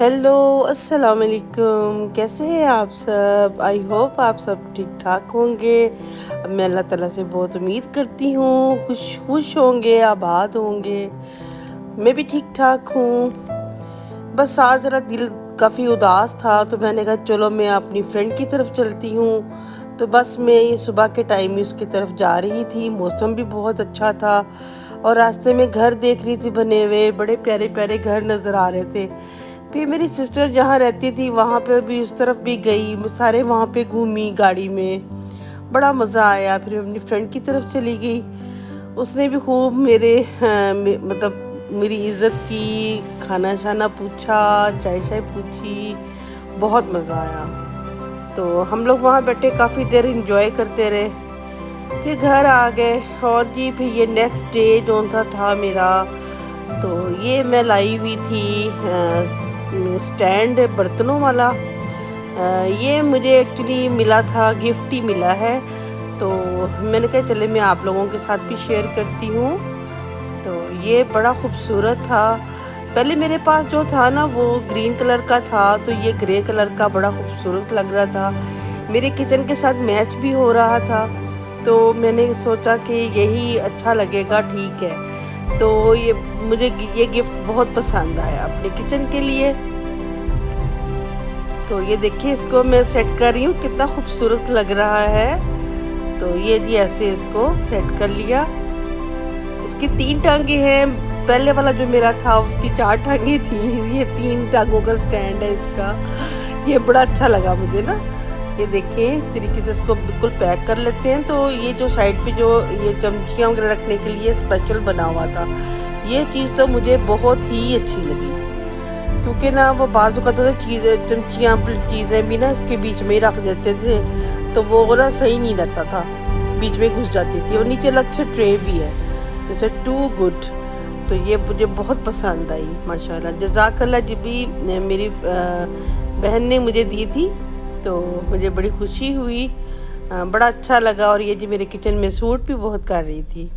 Hello, अस्सलाम वालेकुम। कैसे हैं आप सब? आई होप आप सब ठीक ठाक होंगे। मैं अल्लाह ताला से बहुत उम्मीद करती हूँ खुश खुश होंगे, आबाद होंगे। मैं भी ठीक ठाक हूँ। बस आज ज़रा दिल काफ़ी उदास था, तो मैंने कहा चलो मैं अपनी फ्रेंड की तरफ चलती हूँ। तो बस मैं ये सुबह के टाइम में उसकी तरफ जा रही थी। मौसम भी बहुत अच्छा था और रास्ते में घर देख रही थी बने हुए, बड़े प्यारे प्यारे घर नज़र आ रहे थे। फिर मेरी सिस्टर जहाँ रहती थी वहाँ पे भी, उस तरफ भी गई, सारे वहाँ पे घूमी गाड़ी में, बड़ा मज़ा आया। फिर मैं अपनी फ्रेंड की तरफ चली गई। उसने भी खूब मेरे मतलब मेरी इज़्ज़त की, खाना शाना पूछा, चाय शाय पूछी, बहुत मज़ा आया। तो हम लोग वहाँ बैठे काफ़ी देर इंजॉय करते रहे। फिर घर आ गए और जी फिर ये नेक्स्ट डे जौन सा था मेरा, तो ये मैं लाई हुई थी स्टैंड बर्तनों वाला। ये मुझे एक्चुअली मिला था, गिफ्ट ही मिला है। तो मैंने कहा चले मैं आप लोगों के साथ भी शेयर करती हूँ। तो ये बड़ा खूबसूरत था। पहले मेरे पास जो था ना वो ग्रीन कलर का था, तो ये ग्रे कलर का बड़ा खूबसूरत लग रहा था, मेरे किचन के साथ मैच भी हो रहा था। तो मैंने सोचा कि यही अच्छा लगेगा, ठीक है। तो ये मुझे ये गिफ्ट बहुत पसंद आया अपने किचन के लिए। तो ये देखिए, इसको मैं सेट कर रही हूँ, कितना खूबसूरत लग रहा है। तो ये जी ऐसे इसको सेट कर लिया। इसकी 3 टांगे हैं। पहले वाला जो मेरा था उसकी 4 टांगे थी, ये 3 टांगों का स्टैंड है इसका। ये बड़ा अच्छा लगा मुझे ना। ये देखिए इस तरीके से इसको बिल्कुल पैक कर लेते हैं। तो ये जो साइड पे जो ये चमचियाँ वगैरह रखने के लिए स्पेशल बना हुआ था, ये चीज़ तो मुझे बहुत ही अच्छी लगी, क्योंकि ना वो बाजू का तो चीज़ें, चमचियाँ चीज़ें भी ना इसके बीच में ही रख देते थे, तो वो ना सही नहीं रहता था, बीच में घुस जाती थी। और नीचे अलग से ट्रे भी है, तो इसे टू गुड। तो ये मुझे बहुत पसंद आई माशाल्लाह। जज़ाकल्लाह जी भी मेरी बहन ने मुझे दी थी, तो मुझे बड़ी खुशी हुई, बड़ा अच्छा लगा। और ये जी मेरे किचन में सूट भी बहुत कर रही थी।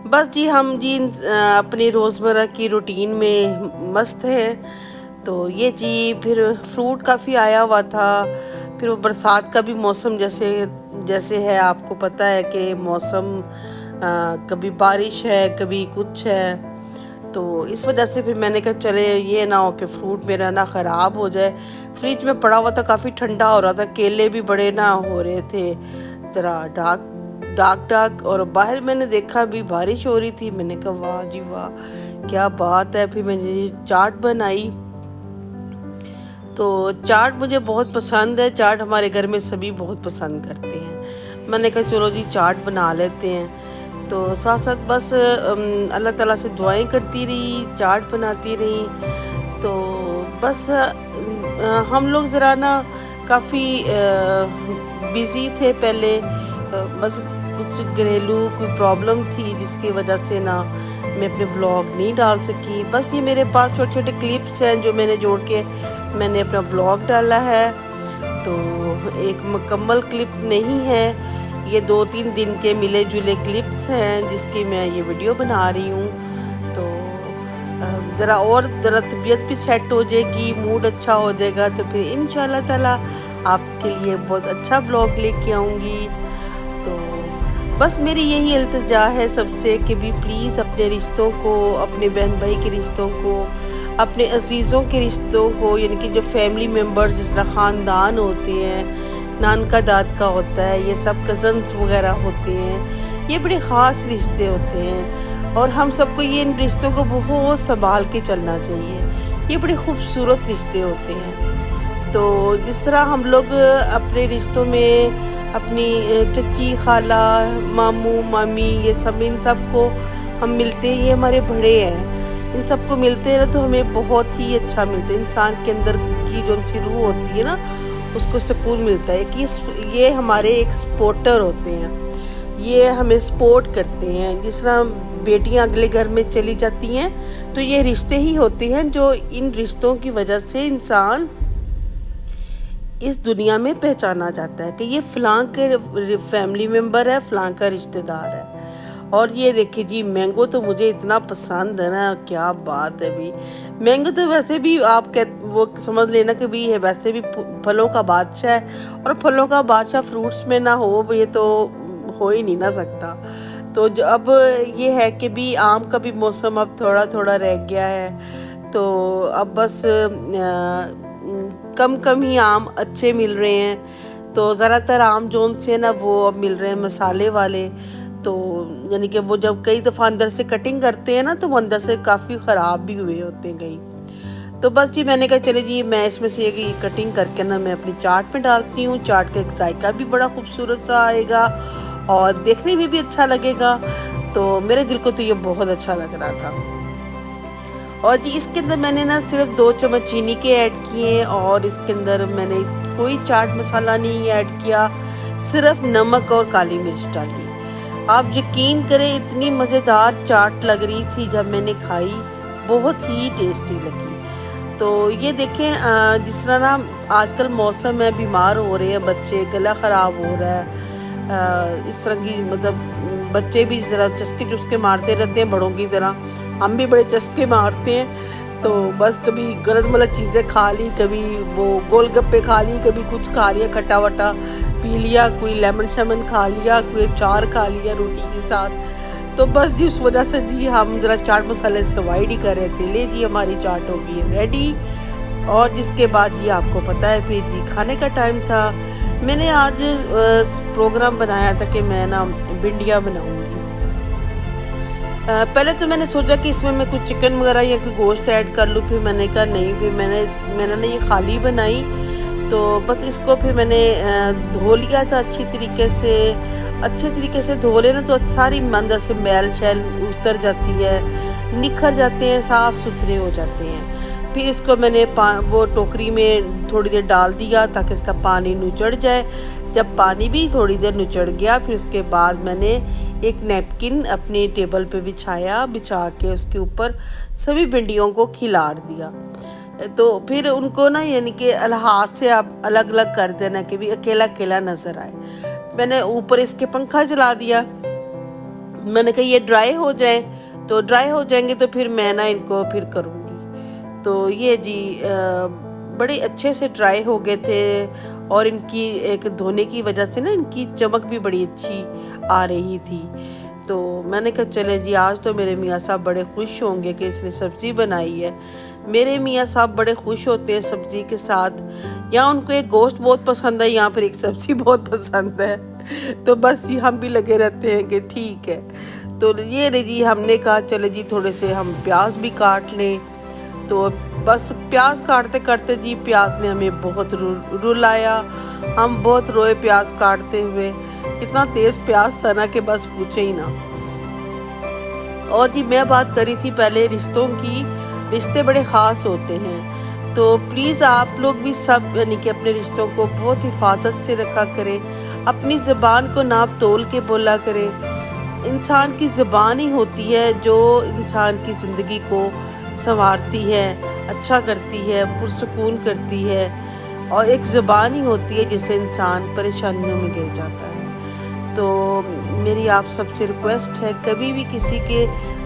बस जी हम जी अपनी रोज़मर्रा की रूटीन में मस्त हैं। तो ये जी फिर फ्रूट काफ़ी आया हुआ था। फिर वो बरसात का भी मौसम जैसे जैसे है, आपको पता है कि मौसम कभी बारिश है कभी कुछ है। तो इस वजह से फिर मैंने कहा चले ये ना हो कि फ्रूट मेरा ना ख़राब हो जाए। फ्रिज में पड़ा हुआ था, काफ़ी ठंडा हो रहा था, केले भी बड़े ना हो रहे थे, ज़रा डार्क डार्क डार्क। और बाहर मैंने देखा भी बारिश हो रही थी। मैंने कहा वाह जी वाह, क्या बात है। फिर मैंने चाट बनाई। तो चाट मुझे बहुत पसंद है, चाट हमारे घर में सभी बहुत पसंद करते हैं। मैंने कहा चलो जी चाट बना लेते हैं। तो साथ साथ बस अल्लाह ताला से दुआएं करती रही, चाट बनाती रही। तो बस हम लोग ज़रा ना काफ़ी बिज़ी थे पहले, बस कुछ घरेलू कोई प्रॉब्लम थी जिसकी वजह से ना मैं अपने व्लॉग नहीं डाल सकी। बस ये मेरे पास छोटे छोटे क्लिप्स हैं जो मैंने जोड़ के मैंने अपना व्लॉग डाला है। तो एक मुकम्मल क्लिप नहीं है, ये 2-3 दिन के मिले जुले क्लिप्स हैं जिसकी मैं ये वीडियो बना रही हूँ। तो ज़रा तबीयत भी सेट हो जाएगी, मूड अच्छा हो जाएगा, तो फिर इंशाल्लाह ताला आपके लिए बहुत अच्छा व्लॉग लेके आऊँगी। तो बस मेरी यही इल्तिजा है सबसे कि भी प्लीज़ अपने रिश्तों को, अपने बहन भाई के रिश्तों को, अपने अजीज़ों के रिश्तों को, यानी कि जो फैमिली मेम्बर्स जिस तरह ख़ानदान होते हैं, नानका दाद का होता है, ये सब कज़न्स वगैरह होते हैं, ये बड़े ख़ास रिश्ते होते हैं। और हम सबको ये इन रिश्तों को बहुत संभाल के चलना चाहिए। ये बड़े खूबसूरत रिश्ते होते हैं। तो जिस तरह हम लोग अपने रिश्तों में अपनी चची, खाला, मामू, मामी, ये सब, इन सब को हम मिलते हैं, ये हमारे बड़े हैं, इन सबको मिलते हैं ना तो हमें बहुत ही अच्छा मिलता है। इंसान के अंदर की जो सी रूह होती है ना, उसको सुकून मिलता है कि ये हमारे एक सपोर्टर होते हैं, ये हमें सपोर्ट करते हैं। जिस तरह बेटियां अगले घर में चली जाती हैं, तो ये रिश्ते ही होते हैं जो, इन रिश्तों की वजह से इंसान इस दुनिया में पहचाना जाता है कि ये फ़लाँ के फैमिली मेम्बर है, फ़लाँ का रिश्तेदार है। और ये देखिए जी, मैंगो तो मुझे इतना पसंद है ना, क्या बात है भी। मैंगो तो वैसे भी आप वो समझ लेना कि भी है वैसे भी फलों का बादशाह है, और फलों का बादशाह फ्रूट्स में ना हो ये तो हो ही नहीं ना सकता। तो जो अब ये है कि भी आम का भी मौसम अब थोड़ा थोड़ा रह गया है, तो अब बस कम कम ही आम अच्छे मिल रहे हैं। तो ज़्यादातर आम जोन से ना वो अब मिल रहे हैं मसाले वाले, तो यानी कि वो जब कई दफ़ा अंदर से कटिंग करते हैं ना, तो वो अंदर से काफ़ी ख़राब भी हुए होते हैं कई। तो बस जी मैंने कहा चले जी मैं इसमें से ये कटिंग करके ना मैं अपनी चाट में डालती हूँ। चाट का एक जायका भी बड़ा खूबसूरत सा आएगा और देखने में भी अच्छा लगेगा। तो मेरे दिल को तो ये बहुत अच्छा लग रहा था। और जी इसके अंदर मैंने ना सिर्फ 2 चम्मच चीनी के ऐड किए, और इसके अंदर मैंने कोई चाट मसाला नहीं ऐड किया, सिर्फ नमक और काली मिर्च डाली। आप यकीन करें इतनी मज़ेदार चाट लग रही थी जब मैंने खाई, बहुत ही टेस्टी लगी। तो ये देखें जिस तरह ना आजकल मौसम है, बीमार हो रहे हैं बच्चे, गला ख़राब हो रहा है, इस तरह की मतलब बच्चे भी ज़रा चस्के चुस्के मारते रहते हैं बड़ों की तरह, हम भी बड़े चस्के मारते हैं। तो बस कभी गलत मलत चीज़ें खा ली, कभी वो गोलगप्पे खा ली, कभी कुछ खा लिया, खट्टा वट्टा पी लिया, कोई लेमन शेमन खा लिया, कोई अचार खा लिया रोटी के साथ। तो बस जी उस वजह से जी हम ज़रा चाट मसाले से अवॉइड ही कर रहे थे। ले जी हमारी चाट होगी रेडी। और जिसके बाद जी आपको पता है फिर जी खाने का टाइम था। मैंने आज प्रोग्राम बनाया था कि मैं ना भिंडियाँ बनाऊँगी। पहले तो मैंने सोचा कि इसमें मैं कुछ चिकन वगैरह या कोई गोश्त ऐड कर लूँ, फिर मैंने कहा नहीं, फिर मैंने ना ये खाली बनाई। तो बस इसको फिर मैंने धो लिया था अच्छे तरीके से धो लेना, तो सारी अंदर से मैल शैल उतर जाती है, निखर जाते हैं, साफ़ सुथरे हो जाते हैं। फिर इसको मैंने वो टोकरी में थोड़ी देर डाल दिया ताकि इसका पानी नुचड़ जाए। जब पानी भी थोड़ी देर नुचड़ गया, फिर उसके बाद मैंने एक नैपकिन अपनी टेबल पे बिछा के उसके ऊपर सभी भिंडियों को खिलार दिया। तो फिर उनको ना यानी कि हाथ से आप अलग अलग कर देना कि भी अकेला अकेला नज़र आए। मैंने ऊपर इसके पंखा चला दिया, मैंने कहा ये ड्राई हो जाए, तो ड्राई हो जाएंगे तो फिर मैं ना इनको फिर करूँगी। तो ये जी बड़े अच्छे से ड्राई हो गए थे, और इनकी एक धोने की वजह से ना इनकी चमक भी बड़ी अच्छी आ रही थी। तो मैंने कहा चले जी आज तो मेरे मियाँ साहब बड़े खुश होंगे कि इसने सब्ज़ी बनाई है। मेरे मियाँ साहब बड़े खुश होते हैं सब्ज़ी के साथ, या उनको एक गोश्त बहुत पसंद है या फिर एक सब्ज़ी बहुत पसंद है। तो बस जी हम भी लगे रहते हैं कि ठीक है। तो ये नहीं जी हमने कहा चले जी थोड़े से हम प्याज भी काट लें। तो बस प्याज काटते काटते जी प्याज ने हमें बहुत रुलाया, हम बहुत रोए प्याज काटते हुए। इतना तेज़ प्याज था ना कि बस पूछे ही ना। और जी मैं बात करी थी पहले रिश्तों की, रिश्ते बड़े ख़ास होते हैं, तो प्लीज़ आप लोग भी सब यानी कि अपने रिश्तों को बहुत हिफाजत से रखा करें, अपनी ज़बान को नाप तोल के बोला करें। इंसान की ज़बान ही होती है जो इंसान की ज़िंदगी को संवारती है, अच्छा करती है, पुरसुकून करती है, और एक ज़बान ही होती है जिससे इंसान परेशानियों में गिर जाता है। तो मेरी आप सबसे रिक्वेस्ट है कभी भी किसी के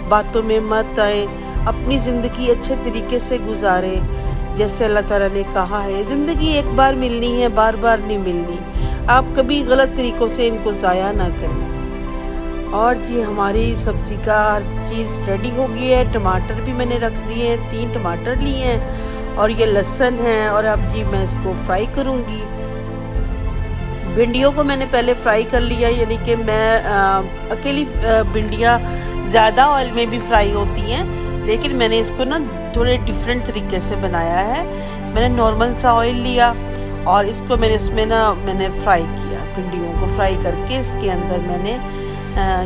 बातों में मत आए, अपनी ज़िंदगी अच्छे तरीके से गुजारें। जैसे अल्लाह ताला ने कहा है ज़िंदगी एक बार मिलनी है, बार बार नहीं मिलनी। आप कभी गलत तरीक़ों से इनको ज़ाया ना करें। और जी हमारी सब्ज़ी का हर चीज़ रेडी हो गई है। टमाटर भी मैंने रख दिए हैं, 3 टमाटर लिए हैं, और ये लहसुन है। और अब जी मैं इसको फ्राई करूँगी। भिंडियों को मैंने पहले फ्राई कर लिया, यानी कि मैं अकेली भिंडियाँ ज़्यादा ऑयल में भी फ्राई होती हैं, लेकिन मैंने इसको ना थोड़े डिफरेंट तरीके से बनाया है। मैंने नॉर्मल सा ऑयल लिया और इसको मैंने फ्राई किया। भिंडियों को फ्राई करके इसके अंदर मैंने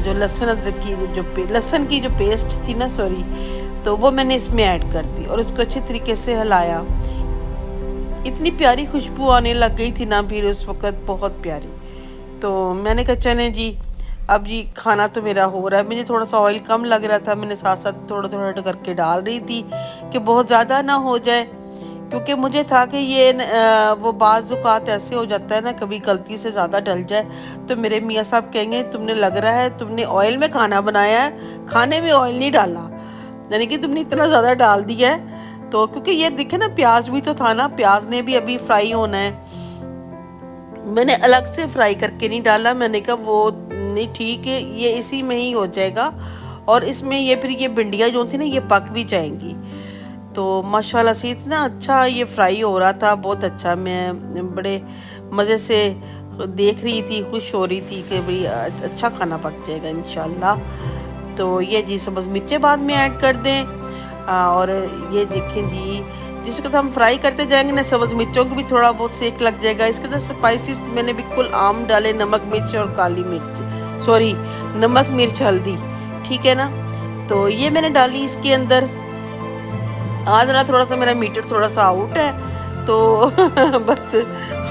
जो लहसुन की जो पेस्ट थी ना तो वो मैंने इसमें ऐड कर दी और उसको अच्छी तरीके से हिलाया। इतनी प्यारी खुशबू आने लग गई थी ना फिर उस वक़्त, बहुत प्यारी। तो मैंने कहा चलें जी अब जी खाना तो मेरा हो रहा है। मुझे थोड़ा सा ऑयल कम लग रहा था, मैंने साथ साथ थोड़ा थोड़ा करके डाल रही थी कि बहुत ज़्यादा ना हो जाए। क्योंकि मुझे था कि ये वो बाज़ औक़ात ऐसे हो जाता है ना, कभी गलती से ज़्यादा डल जाए तो मेरे मियाँ साहब कहेंगे तुमने लग रहा है तुमने ऑयल में खाना बनाया है, खाने में ऑयल नहीं डाला, यानी कि तुमने इतना ज़्यादा डाल दिया है। तो क्योंकि ये दिखे ना प्याज भी तो था ना, प्याज ने भी अभी फ्राई होना है, मैंने अलग से फ्राई करके नहीं डाला। मैंने कहा वो नहीं ठीक है, ये इसी में ही हो जाएगा और इसमें ये फिर ये भिंडियाँ जो थी ना ये पक भी जाएंगी। तो माशाल्लाह से इतना अच्छा ये फ्राई हो रहा था, बहुत अच्छा। मैं बड़े मज़े से देख रही थी, खुश हो रही थी कि भाई अच्छा खाना पक जाएगा इंशाल्लाह। तो ये जी सब्ज़ मिर्चें बाद में ऐड कर दें और ये देखें जी जिसको तो हम फ्राई करते जाएंगे ना सब्ज़ मिर्चों को भी थोड़ा बहुत सेक लग जाएगा। इसके अंदर स्पाइसेस मैंने बिल्कुल आम डाले, नमक मिर्च और काली मिर्च, सॉरी नमक मिर्च हल्दी, ठीक है ना। तो ये मैंने डाली इसके अंदर। आज ना थोड़ा सा मेरा मीटर थोड़ा सा आउट है तो बस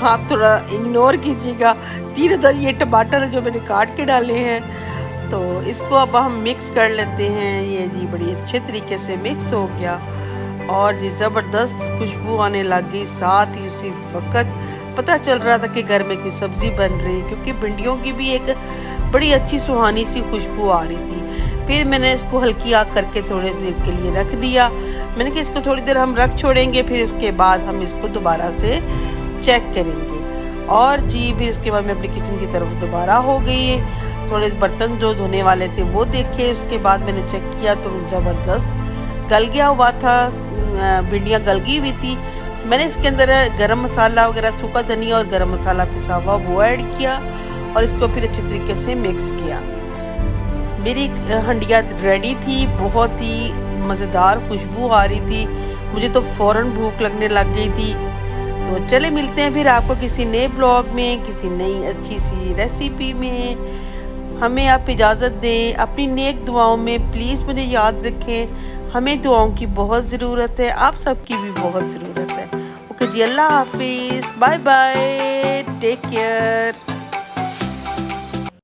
आप थोड़ा इग्नोर कीजिएगा। 3 ये टमाटर जो मैंने काट के डाले हैं, तो इसको अब हम मिक्स कर लेते हैं। ये जी बड़ी अच्छे तरीके से मिक्स हो गया और जी ज़बरदस्त खुशबू आने लग गई। साथ ही उसी वक्त पता चल रहा था कि घर में कोई सब्ज़ी बन रही है, क्योंकि भिंडियों की भी एक बड़ी अच्छी सुहानी सी खुशबू आ रही थी। फिर मैंने इसको हल्की आग करके थोड़े देर के लिए रख दिया। मैंने कहा इसको थोड़ी देर हम रख छोड़ेंगे, फिर उसके बाद हम इसको दोबारा से चेक करेंगे। और जी फिर उसके बाद मैं अपनी किचन की तरफ दोबारा हो गई। थोड़े बर्तन जो धोने वाले थे वो देखे, उसके बाद मैंने चेक किया तो ज़बरदस्त गल गया हुआ था, भिंडियाँ गल गई हुई थी। मैंने इसके अंदर गरम मसाला वगैरह, सूखा धनिया और गरम मसाला पिसा हुआ वो ऐड किया और इसको फिर अच्छे तरीके से मिक्स किया। मेरी हंडिया रेडी थी, बहुत ही मज़ेदार खुशबू आ रही थी, मुझे तो फ़ौरन भूख लगने लग गई थी। तो चले मिलते हैं फिर आपको किसी नए ब्लॉग में, किसी नई अच्छी सी रेसिपी में। हमें आप इजाज़त दें, अपनी नेक दुआओं में प्लीज़ मुझे याद रखें। हमें दुआओं की बहुत ज़रूरत है, आप सबकी भी बहुत ज़रूरत है। ओके जी, अल्लाह हाफिज़, बाय बाय, टेक केयर।